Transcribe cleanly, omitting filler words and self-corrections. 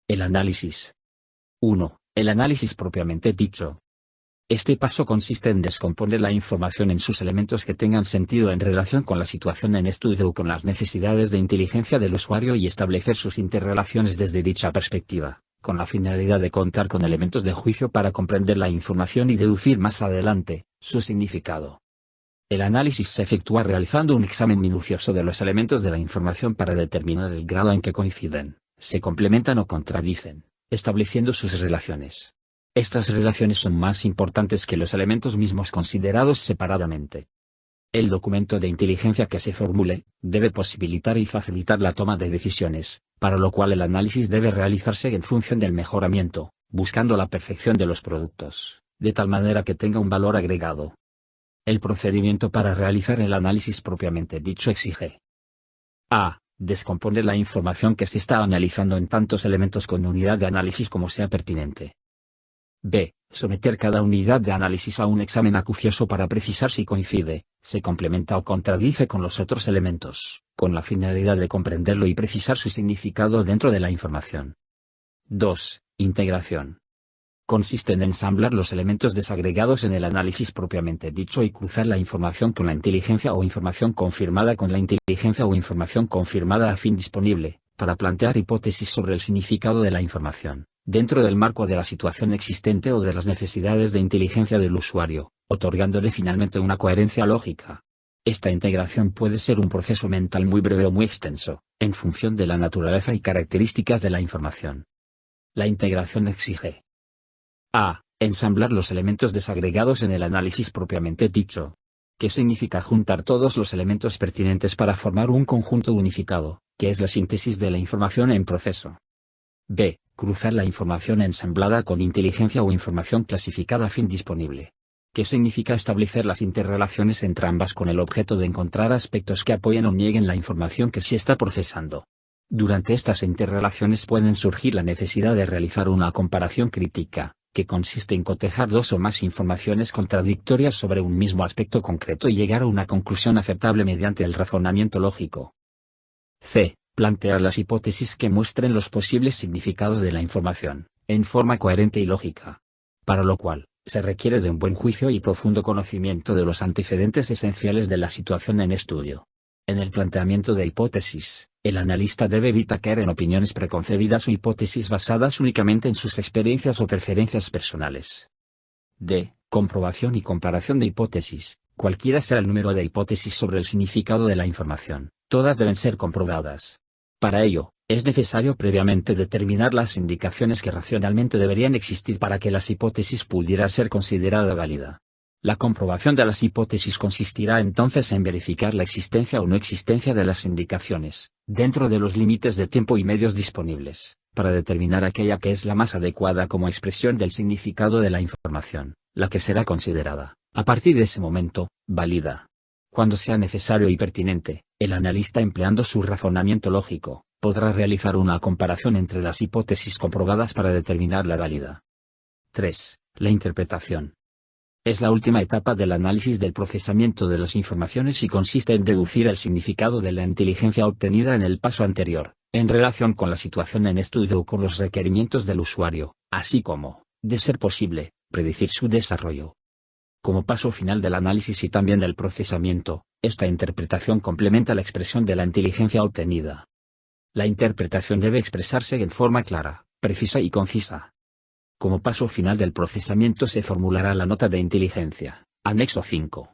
El análisis. 1. El análisis propiamente dicho. Este paso consiste en descomponer la información en sus elementos que tengan sentido en relación con la situación en estudio o con las necesidades de inteligencia del usuario y establecer sus interrelaciones desde dicha perspectiva, con la finalidad de contar con elementos de juicio para comprender la información y deducir más adelante su significado. El análisis se efectúa realizando un examen minucioso de los elementos de la información para determinar el grado en que coinciden, se complementan o contradicen, estableciendo sus relaciones. Estas relaciones son más importantes que los elementos mismos considerados separadamente. El documento de inteligencia que se formule, debe posibilitar y facilitar la toma de decisiones, para lo cual el análisis debe realizarse en función del mejoramiento, buscando la perfección de los productos, de tal manera que tenga un valor agregado. El procedimiento para realizar el análisis propiamente dicho exige: a. Descomponer la información que se está analizando en tantos elementos con unidad de análisis como sea pertinente. b. Someter cada unidad de análisis a un examen acucioso para precisar si coincide, se complementa o contradice con los otros elementos, con la finalidad de comprenderlo y precisar su significado dentro de la información. 2. Integración. Consiste en ensamblar los elementos desagregados en el análisis propiamente dicho y cruzar la información con la inteligencia o información confirmada con la inteligencia o información confirmada a fin disponible, para plantear hipótesis sobre el significado de la información, dentro del marco de la situación existente o de las necesidades de inteligencia del usuario, otorgándole finalmente una coherencia lógica. Esta integración puede ser un proceso mental muy breve o muy extenso, en función de la naturaleza y características de la información. La integración exige: a. Ensamblar los elementos desagregados en el análisis propiamente dicho. ¿Qué significa juntar todos los elementos pertinentes para formar un conjunto unificado, que es la síntesis de la información en proceso? b. Cruzar la información ensamblada con inteligencia o información clasificada a fin disponible. ¿Qué significa establecer las interrelaciones entre ambas con el objeto de encontrar aspectos que apoyen o nieguen la información que se está procesando? Durante estas interrelaciones pueden surgir la necesidad de realizar una comparación crítica, que consiste en cotejar dos o más informaciones contradictorias sobre un mismo aspecto concreto y llegar a una conclusión aceptable mediante el razonamiento lógico. c. Plantear las hipótesis que muestren los posibles significados de la información, en forma coherente y lógica. Para lo cual, se requiere de un buen juicio y profundo conocimiento de los antecedentes esenciales de la situación en estudio. En el planteamiento de hipótesis, el analista debe evitar caer en opiniones preconcebidas o hipótesis basadas únicamente en sus experiencias o preferencias personales. d. Comprobación y comparación de hipótesis. Cualquiera sea el número de hipótesis sobre el significado de la información, todas deben ser comprobadas. Para ello, es necesario previamente determinar las indicaciones que racionalmente deberían existir para que las hipótesis pudiera ser considerada válida. La comprobación de las hipótesis consistirá entonces en verificar la existencia o no existencia de las indicaciones, dentro de los límites de tiempo y medios disponibles, para determinar aquella que es la más adecuada como expresión del significado de la información, la que será considerada, a partir de ese momento, válida. Cuando sea necesario y pertinente, el analista, empleando su razonamiento lógico, podrá realizar una comparación entre las hipótesis comprobadas para determinar la válida. 3. La interpretación. Es la última etapa del análisis del procesamiento de las informaciones y consiste en deducir el significado de la inteligencia obtenida en el paso anterior, en relación con la situación en estudio o con los requerimientos del usuario, así como, de ser posible, predecir su desarrollo. Como paso final del análisis y también del procesamiento, esta interpretación complementa la expresión de la inteligencia obtenida. La interpretación debe expresarse en forma clara, precisa y concisa. Como paso final del procesamiento se formulará la nota de inteligencia, anexo 5.